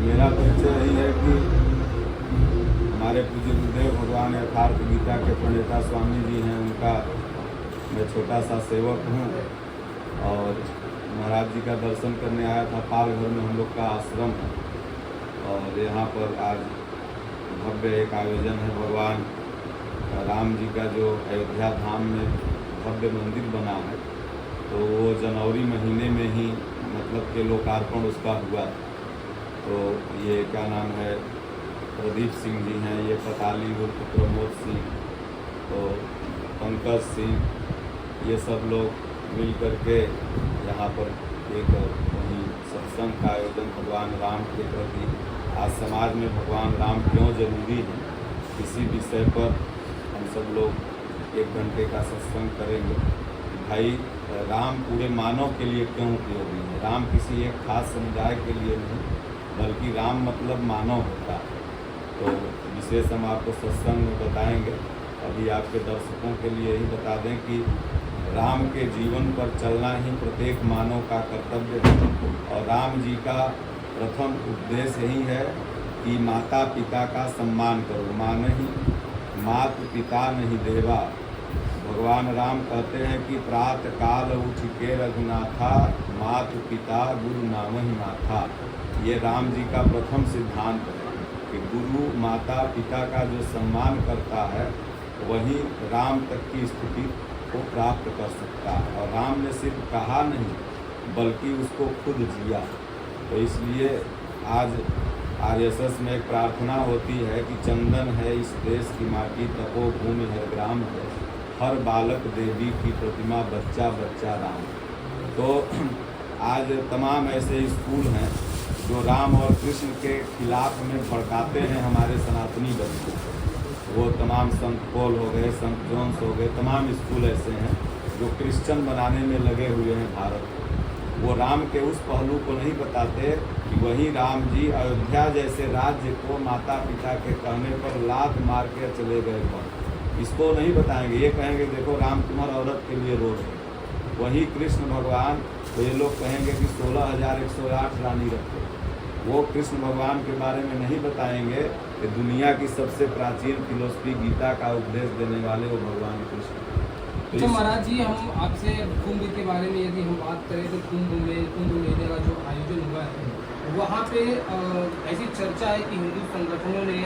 मेरा परिचय यही है कि हमारे पूज्य गुरुदेव भगवान यथार्थ गीता के प्रणेता स्वामी जी हैं, उनका मैं छोटा सा सेवक हूँ और महाराज जी का दर्शन करने आया था। पालघर में हम लोग का आश्रम है और यहाँ पर आज भव्य एक आयोजन है। भगवान राम जी का जो अयोध्या धाम में भव्य मंदिर बना है, तो वो जनवरी महीने में ही मतलब के लोकार्पण उसका हुआ। तो ये क्या नाम है, प्रदीप सिंह जी हैं, ये पताली उर्फ प्रमोद सिंह, तो पंकज सिंह, ये सब लोग मिल करके यहाँ पर एक वही सत्संग का आयोजन भगवान राम के प्रति, आज समाज में भगवान राम क्यों जरूरी है, इसी विषय पर हम सब लोग 1 घंटे का सत्संग करेंगे। भाई राम पूरे मानव के लिए क्यों उपयोगी है। राम किसी एक खास समुदाय के लिए नहीं, बल्कि राम मतलब मानव होता है। तो विशेष हम आपको सत्संग में बताएंगे। अभी आपके दर्शकों के लिए ही बता दें कि राम के जीवन पर चलना ही प्रत्येक मानव का कर्तव्य है और राम जी का प्रथम उपदेश यही है कि माता पिता का सम्मान करो। मान ही मात पिता नहीं देवा। भगवान राम कहते हैं कि प्रातः काल उठ के रघुनाथा, मात पिता गुरु नाम ही माथा। ये राम जी का प्रथम सिद्धांत है कि गुरु माता पिता का जो सम्मान करता है वही राम तक की स्थिति को प्राप्त कर सकता है। और राम ने सिर्फ कहा नहीं बल्कि उसको खुद जिया। तो इसलिए आज आरएसएस में एक प्रार्थना होती है कि चंदन है इस देश की माटी, तपोभूमि है ग्राम है, हर बालक देवी की प्रतिमा, बच्चा बच्चा राम। तो आज तमाम ऐसे स्कूल हैं जो राम और कृष्ण के खिलाफ में भड़काते हैं हमारे सनातनी बच्चे। वो तमाम संत पॉल हो गए, संत जोन्स हो गए, तमाम स्कूल ऐसे हैं जो क्रिश्चियन बनाने में लगे हुए हैं भारत को। वो राम के उस पहलू को नहीं बताते कि वही राम जी अयोध्या जैसे राज्य को माता पिता के कहने पर लात मार के चले गए पर, इसको नहीं बताएंगे। ये कहेंगे देखो राम कुमार औरत के लिए रो रहे। वही कृष्ण भगवान, तो ये लोग कहेंगे कि 16,108 रानी रखे। वो कृष्ण भगवान के बारे में नहीं बताएंगे कि दुनिया की सबसे प्राचीन फिलोसफी गीता का उपदेश देने वाले वो भगवान कृष्ण। तो महाराज जी, हम आपसे कुंभ के बारे में यदि हम बात करें तो कुंभ मेले का जो आयोजन हुआ है वहाँ पे ऐसी चर्चा है कि हिंदू संगठनों ने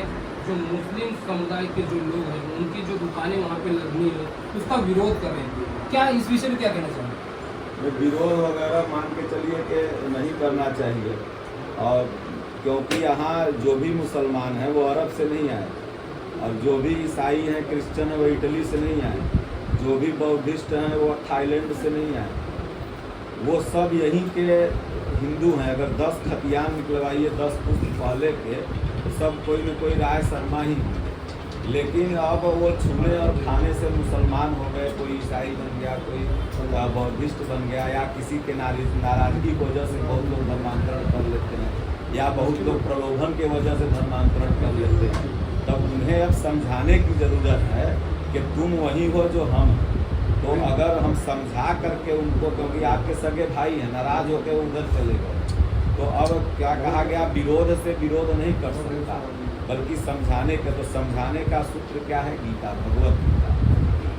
जो मुस्लिम समुदाय के जो लोग हैं उनकी जो दुकानें वहाँ पे लगनी है उसका विरोध कर रहे हैं। क्या इस विषय में क्या कहना चाहिए? विरोध वगैरह मान के चलिए कि नहीं करना चाहिए। और क्योंकि यहाँ जो भी मुसलमान हैं वो अरब से नहीं आए, और जो भी ईसाई हैं क्रिश्चियन हैं वो इटली से नहीं आए, जो भी बौद्धिस्ट हैं वो थाईलैंड से नहीं आए, वो सब यहीं के हिंदू हैं। अगर 10 खतियान निकलवाइए 10 पुष्प पहले के, तो सब कोई न कोई राय शर्मा ही होंगे। लेकिन अब वो छूने और खाने से मुसलमान हो गए, कोई ईसाई बन गया, कोई बौद्धिस्ट बन गया, या किसी के नाराजगी की वजह से बहुत लोग धर्मांतरण कर लेते हैं, या बहुत लोग प्रलोभन के वजह से धर्मांतरण कर लेते हैं। तब उन्हें अब समझाने की ज़रूरत है कि तुम वही हो जो हम। तो अगर हम समझा करके उनको, क्योंकि आपके सगे भाई हैं, नाराज होकर उधर चले गए, तो अब क्या कहा गया, विरोध से विरोध नहीं कर सकता बल्कि समझाने का। तो समझाने का सूत्र क्या है? गीता, भगवत गीता।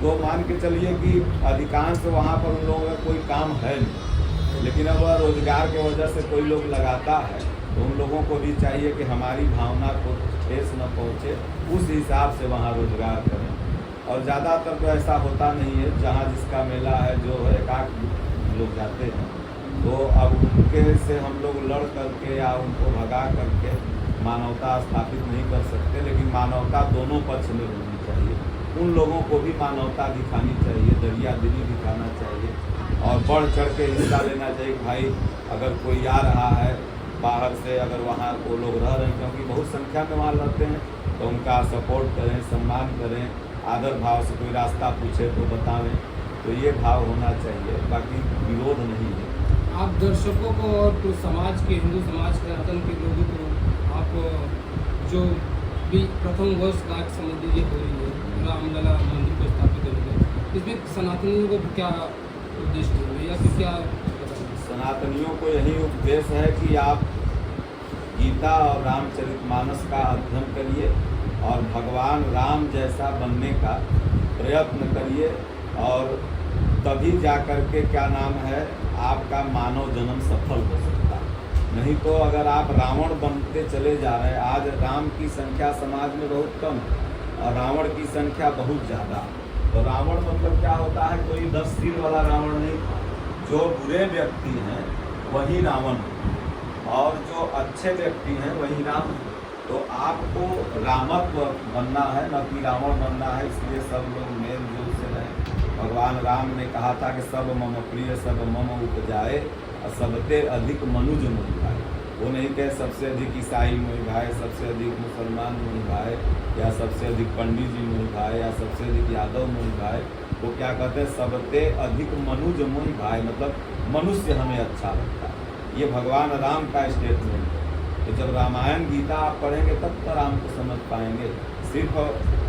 तो मान के चलिए कि अधिकांश वहाँ पर उन लोगों का कोई काम है नहीं, लेकिन अब रोजगार के वजह से कोई लोग लगाता है, तो उन लोगों को भी चाहिए कि हमारी भावना को ठेस न पहुँचे, उस हिसाब से वहाँ रोजगार करें। और ज़्यादातर तो ऐसा होता नहीं है, जहाँ जिसका मेला है जो एकाक लोग जाते हैं, तो अब उनके से हम लोग लड़ करके या उनको भगा करके मानवता स्थापित नहीं कर सकते। लेकिन मानवता दोनों पक्ष में होनी चाहिए। उन लोगों को भी मानवता दिखानी चाहिए, दरिया दिली दिखाना चाहिए और बढ़ चढ़ के हिस्सा लेना चाहिए। भाई अगर कोई आ रहा है बाहर से, अगर वहाँ वो लोग रह रहे हैं, क्योंकि बहुत संख्या में वहाँ रहते हैं, तो उनका सपोर्ट करें, सम्मान करें, आदर भाव से कोई रास्ता पूछे तो बतावें। तो ये भाव होना चाहिए, बाकी विरोध नहीं है। आप दर्शकों को और तो समाज के, हिंदू समाज के, सनातन के लोगों को आप जो भी प्रथम वर्ष गांठ संबंधी ये हो रही है रामलला मंदिर को स्थापित करेंगे, इसमें सनातनियों को क्या उद्देश्य होंगे या फिर क्या? सनातनियों को यही उपदेश है कि आप गीता गीता और रामचरितमानस का अध्ययन करिए और भगवान राम जैसा बनने का प्रयत्न करिए, और तभी जा कर के क्या नाम है आपका मानव जन्म सफल हो सकता है। नहीं तो अगर आप रावण बनते चले जा रहे हैं, आज राम की संख्या समाज में बहुत कम और रावण की संख्या बहुत ज़्यादा। तो रावण मतलब क्या होता है, कोई 10 सिर वाला रावण नहीं, जो बुरे व्यक्ति हैं वही रावण और जो अच्छे व्यक्ति हैं वही राम। तो आपको रामत्व बनना है, न कि रावण बनना है। इसलिए सब लोग मेल जोल से रहें। भगवान राम ने कहा था कि सब मम प्रिय सब मम उपजाए और सबते अधिक मनुज मोहि भाए। वो नहीं कहे सबसे अधिक ईसाई मोहि भाए, सबसे अधिक मुसलमान मोहि भाए, या सबसे अधिक पंडित जी मोहि भाई, या सबसे अधिक यादव मोहि भाई। वो क्या कहते हैं, सबते अधिक मनुज मोहि भाई, मतलब मनुष्य हमें अच्छा लगता है। ये भगवान राम का स्टेटमेंट है। तो जब रामायण गीता आप पढ़ेंगे तब तो राम को समझ पाएंगे। सिर्फ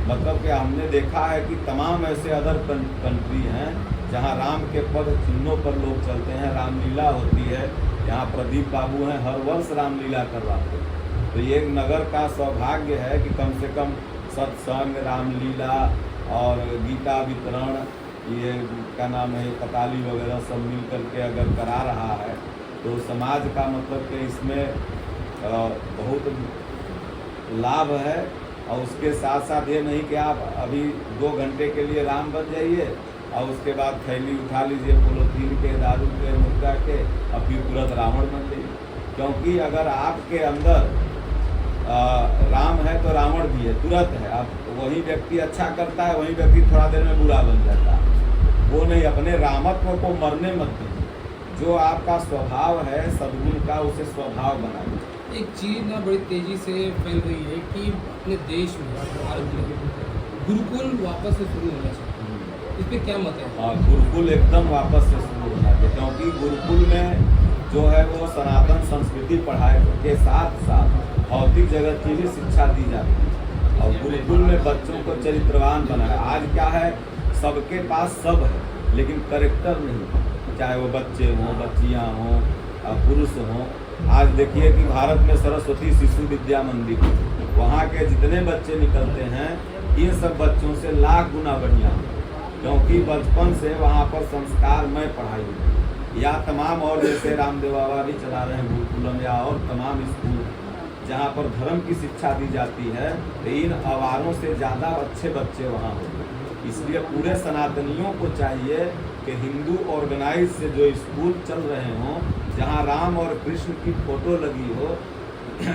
मतलब कि हमने देखा है कि तमाम ऐसे अदर कंट्री हैं जहाँ राम के पद चिन्हों पर लोग चलते हैं, रामलीला होती है। यहाँ प्रदीप बाबू हैं, हर वर्ष रामलीला करवाते हैं। तो ये नगर का सौभाग्य है कि कम से कम सत्संग, रामलीला और गीता वितरण, ये क्या नाम है, कताली वगैरह सब मिल करके अगर करा रहा है तो समाज का मतलब कि इसमें बहुत लाभ है। और उसके साथ साथ ये नहीं कि आप अभी 2 घंटे के लिए राम बन जाइए और उसके बाद थैली उठा लीजिए पोलोथीन के, दारू के, मुर्गा के, और फिर तुरंत रावण बन जाइए। क्योंकि अगर आपके अंदर राम है तो रावण भी है, तुरंत है। अब वही व्यक्ति अच्छा करता है, वही व्यक्ति थोड़ा देर में बुरा बन जाता है। वो नहीं, अपने रामत्व को मरने मत दीजिए। जो आपका स्वभाव है सद्गुण का, उसे स्वभाव बनाइए। एक चीज़ ना बड़ी तेज़ी से फैल रही है कि अपने देश में, भारत में गुरुकुल वापस से शुरू होना चाहिए। इस पर क्या मत है? गुरुकुल एकदम वापस से शुरू होना चाहिए, क्योंकि गुरुकुल में जो है वो सनातन संस्कृति पढ़ाई के साथ साथ भौतिक जगत की भी शिक्षा दी जाती है। और गुरुकुल में बच्चों को चरित्रवान बनाया। आज क्या है, सबके पास सब है लेकिन करेक्टर नहीं, चाहे वो बच्चे हों, बच्चियाँ हों, पुरुष हों। आज देखिए कि भारत में सरस्वती शिशु विद्या मंदिर, वहाँ के जितने बच्चे निकलते हैं इन सब बच्चों से लाख गुना बढ़िया, क्योंकि बचपन से वहाँ पर संस्कारमय पढ़ाई होती। या तमाम और जैसे रामदेव बाबा भी चला रहे हैं गुरुकुलम, या और तमाम स्कूल जहाँ पर धर्म की शिक्षा दी जाती है, तो इन आवारों से ज़्यादा अच्छे बच्चे वहाँ होते हैं। इसलिए पूरे सनातनियों को चाहिए कि हिंदू ऑर्गेनाइज से जो स्कूल चल रहे हों, जहाँ राम और कृष्ण की फोटो लगी हो,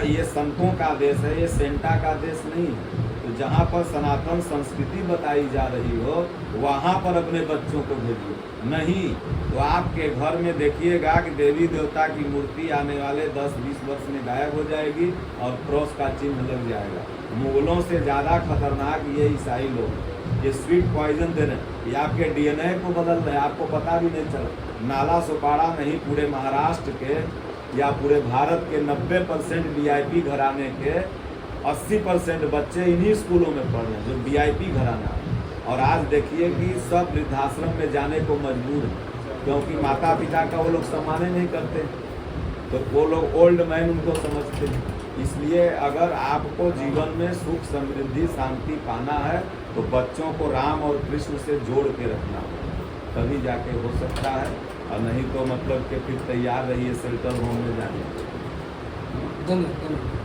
ये संतों का देश है, ये सेंटा का देश नहीं है। तो जहाँ पर सनातन संस्कृति बताई जा रही हो वहाँ पर अपने बच्चों को भेजिए। नहीं तो आपके घर में देखिएगा कि देवी देवता की मूर्ति आने वाले 10-20 वर्ष में गायब हो जाएगी और क्रॉस का चिन्ह लग जाएगा। मुगलों से ज़्यादा खतरनाक ये ईसाई लोग, ये स्वीट पॉइजन दे रहे हैं, ये आपके डीएनए को बदल रहे हैं, आपको पता भी नहीं चला। नाला सुपाड़ा नहीं, पूरे महाराष्ट्र के या पूरे भारत के 90% वीआईपी घराने के 80% बच्चे इन्हीं स्कूलों में पढ़ रहे हैं जो वीआईपी घराना है। और आज देखिए कि सब वृद्धाश्रम में जाने को मजबूर हैं, क्योंकि माता पिता का वो लोग सम्मान नहीं करते, तो वो लोग ओल्ड मैन उनको समझते हैं। इसलिए अगर आपको जीवन में सुख, समृद्धि, शांति पाना है तो बच्चों को राम और कृष्ण से जोड़ के रखना होगा, तभी जाके हो सकता है। और नहीं तो मतलब कि फिर तैयार रहिए शेल्टर होम में जाने। धन्यवाद।